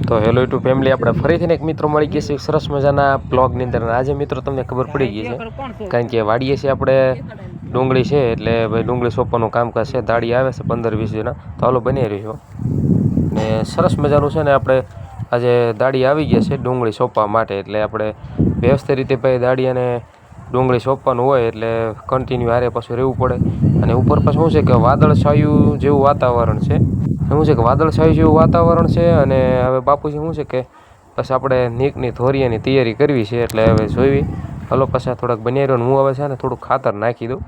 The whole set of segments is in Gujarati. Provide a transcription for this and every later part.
તો હેલો યુટ્યુબ ફેમિલી, આપણે ફરીથી એક મિત્રો મળી ગયા છે સરસ મજાના બ્લોગની અંદર. આજે મિત્રો તમને ખબર પડી ગઈ છે, કારણ કે વાડીએ છે આપણે ડુંગળી છે, એટલે ભાઈ ડુંગળી સોંપવાનું કામકાજ છે. દાડી આવે છે 15-20 જણા, તો હાલો બની રહ્યો ને સરસ મજાનું છે ને. આપણે આજે દાડી આવી ગયા છે ડુંગળી સોંપવા માટે, એટલે આપણે વ્યવસ્થિત રીતે ભાઈ દાડી અને ડુંગળી સોંપવાનું હોય એટલે કન્ટિન્યુ હારે પાછું રહેવું પડે. અને ઉપર પાછું શું છે કે વાદળછાયું જેવું વાતાવરણ છે. શું છે કે વાદળછાયું જેવું વાતાવરણ છે. અને હવે બાપુજી શું છે કે બસ આપણે નીકની ધોરિયાની તૈયારી કરવી છે, એટલે હવે જોઈવી. હલો પાછા થોડાક બની રહ્યો. હું હવે છે ને થોડુંક ખાતર નાખી દઉં,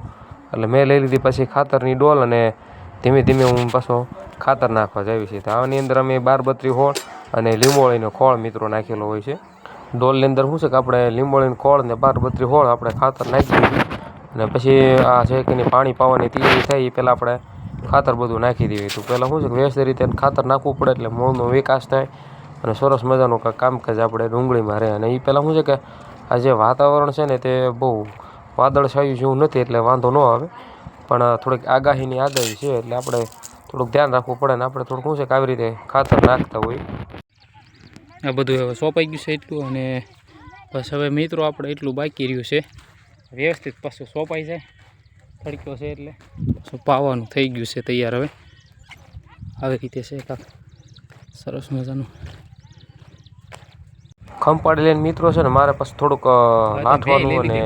એટલે મેં લઈ લીધી પછી ખાતરની ડોલ, અને ધીમે ધીમે હું પાછો ખાતર નાખવા જાવી છે. તો આની અંદર અમે 12-32 હોળ અને લીંબોળીનો ખોળ મિત્રો નાખેલો હોય છે. ડોલની અંદર શું છે કે આપણે લીંબોળીનો ખોળ ને 12-32 હોળ આપણે ખાતર નાખી દીધી, અને પછી આ છે કે પાણી પાવાની તૈયારી થાય એ પહેલાં આપણે ખાતર બધું નાખી દેવી. તો પહેલાં શું છે કે વ્યવસ્થિત રીતે ખાતર નાખવું પડે, એટલે મૂળનો વિકાસ થાય અને સરસ મજાનું કામકાજ આપણે ડુંગળીમાં રહે. અને એ પહેલાં શું છે કે આ જે વાતાવરણ છે ને તે બહુ વાદળછાયું જેવું નથી, એટલે વાંધો ન આવે. પણ થોડીક આગાહીની આગાહી છે, એટલે આપણે થોડુંક ધ્યાન રાખવું પડે. ને આપણે થોડુંક શું છે કે આવી રીતે ખાતર નાખતા હોય. આ બધું હવે સોંપાઈ ગયું છે એટલું, અને બસ હવે મિત્રો આપણે એટલું બાકી રહ્યું છે. વ્યવસ્થિત પાછું સોંપાઈ જાય, તડક્યો છે એટલે પાછું પાવાનું થઈ ગયું છે તૈયાર. હવે આવી રીતે છે કાંક સરસ મજાનું ખંપાડી લઈને મિત્રો છે ને મારે પછી થોડુંક નાઠવાનું અને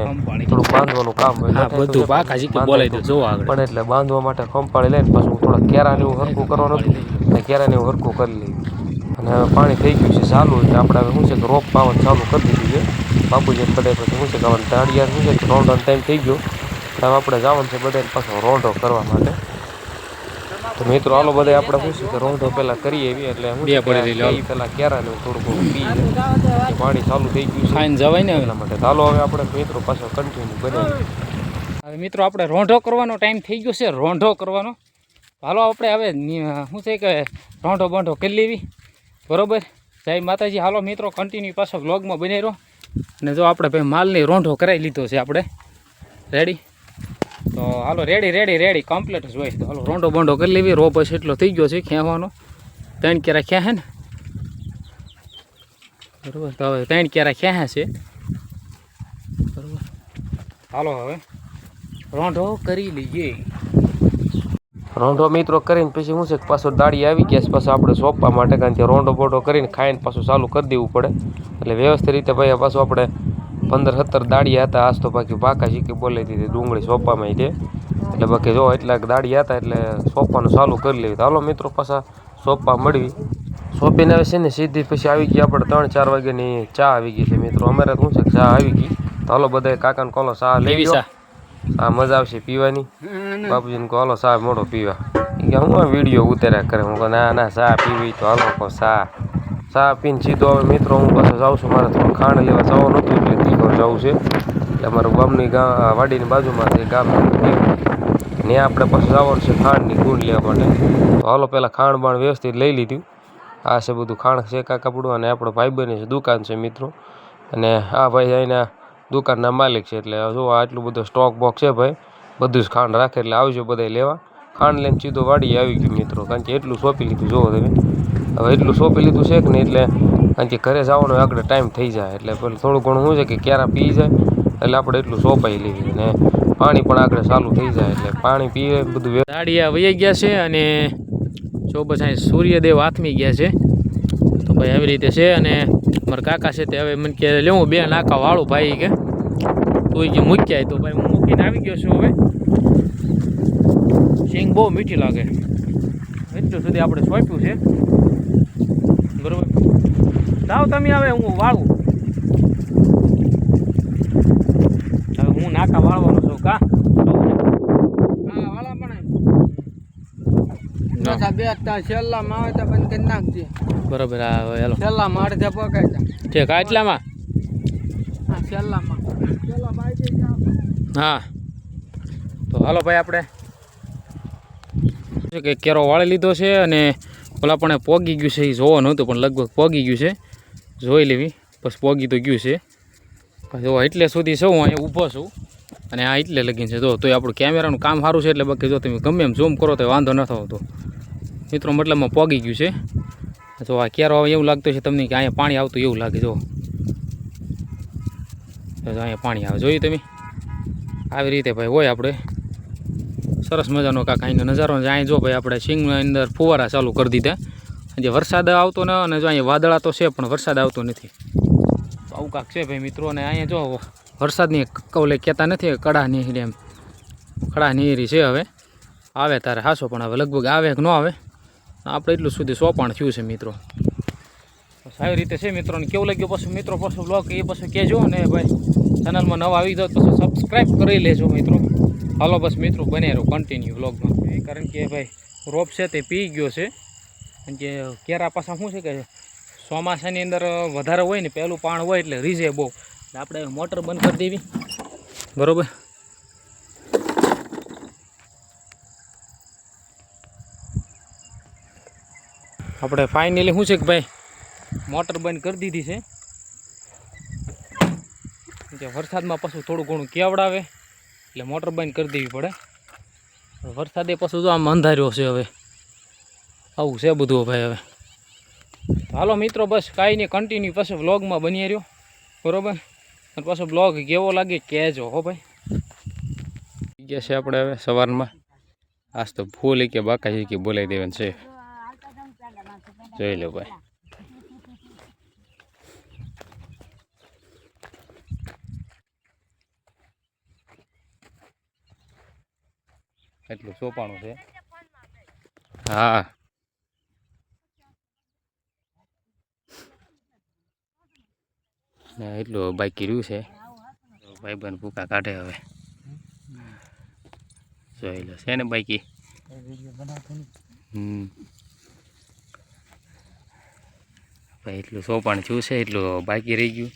થોડુંક બાંધવાનું કામ હોય. બધું બાકાજી બોલાવી દો જો આગળ, પણ એટલે બાંધવા માટે ખંપાડી લઈને પછી થોડા કેરાને એવું હરખું કરવાનું હતું, અને કેરાને એવું હરખું કરી લઈ. અને પાણી થઈ ગયું છે ચાલુ, એટલે આપણે હવે શું છે કે રોપ પાવાનું ચાલુ કરી દીધું છે. બાપુજી બધે પછી શું છે કે હવે દાડિયા શું છે કે રોંઢોનો ટાઈમ થઈ ગયો, એટલે હવે આપણે જવાનું છે બધાને પાછો રોંઢો કરવા માટે. તો મિત્રો હાલો બધા આપણે શું છે કે રોંઢો પહેલાં કરીએ એવી, એટલે હું પહેલાં કેરાને થોડુંક પી પાણી ચાલુ થઈ ગયું છે ખાઈને જવાય ને એટલા માટે. ચાલો હવે આપણે મિત્રો પાછો કન્ટિન્યુ બનાવીએ. હવે મિત્રો આપણે રોંઢો કરવાનો ટાઈમ થઈ ગયો છે, રોંઢો કરવાનો. હાલો આપણે હવે શું છે કે રોંઢો બોંઢો કરી લેવી, બરાબર. જય માતાજી. હાલો મિત્રો કન્ટિન્યુ પાછો વ્લોગમાં બની રહ્યો. અને જો આપણે ભાઈ માલની રોંઢો કરાવી લીધો છે આપણે રેડી. તો હાલો રેડી કમ્પ્લીટ જ હોય. તો હાલો રોંઢો બોંઢો કરી લેવી. રો બસ એટલો થઈ ગયો છે ખેંચવાનો, 3 કેરા ખેંચે ને, બરાબર. તો હવે 3 કેરા ખેંચે છે, બરાબર. હાલો હવે રોંઢો કરી લઈએ. રોંઢો મિત્રો કરીને પછી શું છે કે પાછો દાડી આવી ગયા છે પાછું આપણે સોંપવા માટે, કારણ કે રોંઢો બોંઢો કરીને ખાઈને પાછું ચાલુ કરી દેવું પડે. એટલે વ્યવસ્થિત રીતે ભાઈ પાછું આપણે 15-17 દાડિયા હતા આજ તો, બાકી બાકા શીખી બોલાવી દીધી ડુંગળી સોંપવામાં તે. એટલે બાકી જો એટલા દાડિયા હતા એટલે સોંપવાનું ચાલુ કરી લેવી. તો હાલો મિત્રો પાછા સોંપવા મળવી. સોંપીને આવે છે ને સીધી પછી આવી ગઈ આપણે 3-4 વાગ્યાની ચા આવી ગઈ છે મિત્રો. અમારે શું છે કે ચા આવી ગઈ. તો હાલો બધા કાકાને કોલો ચા લેવી, આ મજા આવશે પીવાની. બાપુજીને કહો હાલો ચા મોડો પીવા. કે હું વિડીયો ઉતાર્યા કરે. હું કહું ના ચા પીવી તો હાલો કહો ચા પીને સીધો હવે મિત્રો હું પાછો જાઉં છું. મારે થોડું ખાંડ લેવા જવાનું હતું, એટલે દીકરો જવું છે. એટલે અમારું ગામની વાડીની બાજુમાં છે ગામ, ત્યાં આપણે પાછું જવાનું છે ખાંડની ગુંડ લેવા માટે. તો હાલો પહેલાં ખાંડ બાણ વ્યવસ્થિત લઈ લીધું. આ છે બધું ખાંડ છે કાકાપડું, અને આપણો ભાઈબંધની છે દુકાન છે મિત્રો. અને આ ભાઈ અહીંના દુકાનના માલિક છે, એટલે જો આટલું બધું સ્ટોક બોક છે ભાઈ, બધું જ ખાંડ રાખે. એટલે આવજો બધા લેવા. ખાંડ લઈને સીધો વાડીએ આવી ગયું મિત્રો, કારણ કે એટલું સોંપી લીધું જોવો તમે. હવે એટલું સોંપી લીધું છે કે નહીં, એટલે કારણ કે ઘરે જવાનો આગળ ટાઈમ થઈ જાય, એટલે પેલું થોડું ઘણું શું છે કે ક્યારા પી જાય, એટલે આપણે એટલું સોંપાઈ લેવી. અને પાણી પણ આગળ ચાલુ થઈ જાય, એટલે પાણી પીએ બધું. દાડિયા વહી ગયા છે, અને જો બસ અહીં સૂર્યદેવ આથમી ગયા છે. તો ભાઈ આવી રીતે છે. અને મારા કાકા છે તે હવે મને કે લેવું 2 નાકા વાળું ભાઈ, કે તું જે મૂક્યા. તો ભાઈ હું મૂકીને આવી ગયો છું. હવે સિંગ બહુ મીઠી લાગે, એટલું સુધી આપણે સોંપ્યું છે, બરાબર. જાઓ તમે, હવે હું વાળું. હવે હું નાકા વાળવાનો છું. કા વાળા પણ છેલ્લામાં આવે તો બંધ કરી નાખજે, બરાબર. હેલો છેલ્લામાં અડધે પકાય ઠીક. આટલામાં છેલ્લામાં હા. તો હાલો ભાઈ આપણે કે કેરો વાળી લીધો છે, અને પેલા પણ પોગી ગયું છે એ જોવાનું હતું, પણ લગભગ પોગી ગયું છે. જોઈ લેવી બસ, પોગી તો ગયું છે. પછી એટલે સુધી છું હું અહીંયા ઊભો છું, અને આ એટલે લગીન છે. જો તોય આપણું કેમેરાનું કામ સારું છે, એટલે બાકી જો તમે ગમે એમ ઝૂમ કરો તો વાંધો ન થતો મિત્રો. મતલબમાં પોગી ગયું છે. જો આ ક્યારો આવે એવું લાગતું છે તમને કે અહીંયા પાણી આવતું એવું લાગે. જો અહીંયા પાણી આવે, જોયું તમે? આવી રીતે ભાઈ હોય આપણે સરસ મજાનો કાંક અહીંનો નજારો. અહીં જો ભાઈ આપણે સિંગની અંદર ફુવારા ચાલુ કરી દીધા. જે વરસાદ આવતો ન, અને જો અહીંયા વાદળા તો છે પણ વરસાદ આવતો નથી. આવું કાંક છે ભાઈ મિત્રો. અને અહીંયા જો વરસાદની કવલે કહેતા નથી કડા નીરી, એમ કડા નીરી છે. હવે આવે તારે હાસો, પણ હવે લગભગ આવે કે ન આવે આપણે એટલું સુધી સોપાણ થયું છે મિત્રો. સારી રીતે છે મિત્રો. ને કેવું લાગ્યું પાછું મિત્રો પાછું બ્લોગ એ પાછું કહેજો. ને ભાઈ ચેનલમાં નવા આવી જાઓ પાછું સબસ્ક્રાઈબ કરી લેજો મિત્રો. હાલો બસ મિત્રો બને રહો કન્ટિન્યુ બ્લોગમાં. કારણ કે ભાઈ રોપ છે તે પી ગયો છે. અને જે કેરા પાછા શું છે કે ચોમાસાની અંદર વધારે હોય ને, પહેલું પાણ હોય એટલે રીઝે બહુ. આપણે મોટર બંધ કરી દેવી, બરાબર. આપણે ફાઇનલી શું છે કે ભાઈ મોટર બંધ કરી દીધી છે. જે વરસાદમાં પાછું થોડું ઘણું કેવડાવે એટલે મોટર બંધ કરી દેવી પડે. વરસાદે પાછું જો આમ અંધાર્યો છે. હવે આવું છે બધું ભાઈ. હવે હાલો મિત્રો બસ કાંઈ નહીં, કન્ટિન્યુ પાછું વ્લોગમાં બની રહ્યો, બરાબર. અને પાછો બ્લોગ કેવો લાગે કહેજો હો ભાઈ. ગયા છે આપણે હવે સવારમાં. આજ તો ફૂલ કે બાકા કે બોલાવી દેવાનું છે. જોઈ લો ભાઈ. એટલું સોપાણું છે. હા એટલું બાકી રહ્યું છે. ભાઈબંધ ભૂકા કાઢે હવે. જોઈ લો છે ને બાકી. ભાઈ એટલું સોપાણ થયું છે, એટલું બાકી રહી ગયું.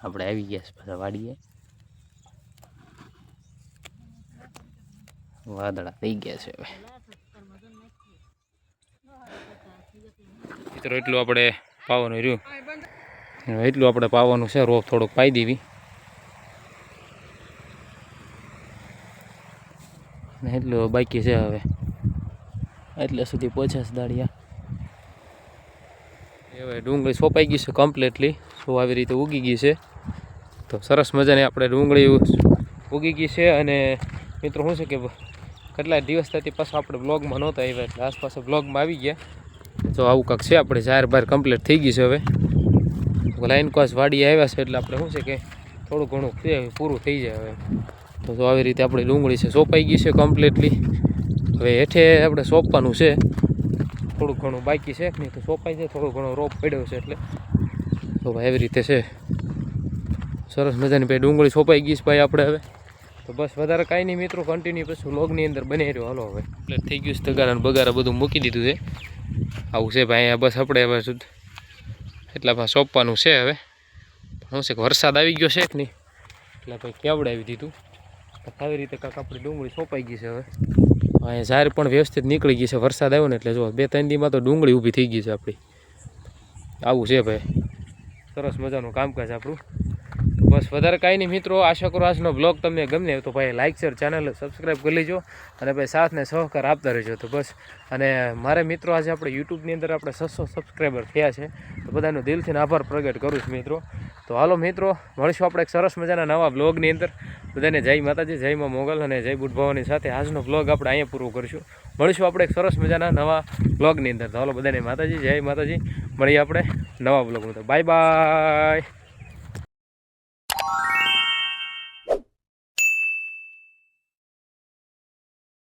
આપણે આવી ગયા પાછા વાડીએ. વાદળા થઈ ગયા છે હવે મિત્રો. એટલું આપણે પાવાનું રહ્યું, એટલું આપણે પાવાનું છે. રોપ થોડુંક પાઈ દેવી. એટલું બાકી છે હવે. એટલે સુધી પહોંચ્યા છે દાડિયા. હવે ડુંગળી સોંપાઈ ગઈ છે કમ્પ્લીટલી. સો આવી રીતે ઉગી ગઈ છે. તો સરસ મજાની આપણે ડુંગળી ઉગી ગઈ છે. અને મિત્રો શું છે કે કેટલા દિવસ થતી પાછું આપણે બ્લોગમાં નહોતા આવ્યા, એટલે આસપાસ બ્લોગમાં આવી ગયા. તો આવું કાંક છે. આપણે જાહેર બહાર કમ્પ્લીટ થઈ ગઈ છે. હવે લાઈન કોસ વાડી આવ્યા છે એટલે આપણે શું છે કે થોડું ઘણું પૂરું થઈ જાય હવે. તો આવી રીતે આપણી ડુંગળી છે સોંપાઈ ગઈ છે કમ્પ્લીટલી. હવે હેઠે આપણે સોંપવાનું છે. થોડુંક ઘણું બાકી છે નહીં તો સોંપાઈ જાય. થોડો ઘણો રોપ પડ્યો છે એટલે. તો ભાઈ એવી રીતે છે. સરસ મજાની ભાઈ ડુંગળી સોંપાઈ ગઈ છે ભાઈ આપણે હવે. તો બસ વધારે કાંઈ નહીં મિત્રો, કન્ટિન્યુ પછી વ્લોગની અંદર બની રહ્યો. હાલો હવે એટલે થઈ ગયું છે. તગારા બગારા બધું મૂકી દીધું છે. આવું છે ભાઈ અહીંયા. બસ આપણે હવે એટલામાં સોંપવાનું છે. હવે શું છે કે વરસાદ આવી ગયો છે કે નહીં એટલે ભાઈ કેવડાવી દીધું. આવી રીતે કાંક આપણી ડુંગળી સોંપાઈ ગઈ છે. હવે અહીંયા ઝાર પણ વ્યવસ્થિત નીકળી ગઈ છે. વરસાદ આવ્યો ને એટલે જો 2-3 દીમાં તો ડુંગળી ઊભી થઈ ગઈ છે આપણી. આવું છે ભાઈ સરસ મજાનું કામકાજ આપણું. તો બસ વધારે કાંઈ નહીં મિત્રો. આશા કરું આજનો બ્લોગ તમને ગમે તો ભાઈ લાઇક શેર ચેનલ સબસ્ક્રાઈબ કરી લેજો. અને ભાઈ સાથને સહકાર આપતા રહેજો. તો બસ. અને મારે મિત્રો આજે આપણે યુટ્યુબની અંદર આપણે 600 સબસ્ક્રાઈબર થયા છે. તો બધાનો દિલથી આભાર પ્રગટ કરું છું મિત્રો. તો હાલો મિત્રો મળીશું આપણે એક સરસ મજાના નવા બ્લોગની અંદર. બધાને જય માતાજી, જય માં મોગલ અને જય બુટ ભવાની સાથે આજનો બ્લોગ આપણે અહીંયા પૂરો કરીશું. મળીશું આપણે એક સરસ મજાના નવા બ્લોગની અંદર. તો હાલો બધાને માતાજી, જય માતાજી. મળીએ આપણે નવા બ્લોગમાં. તો બાય બાય.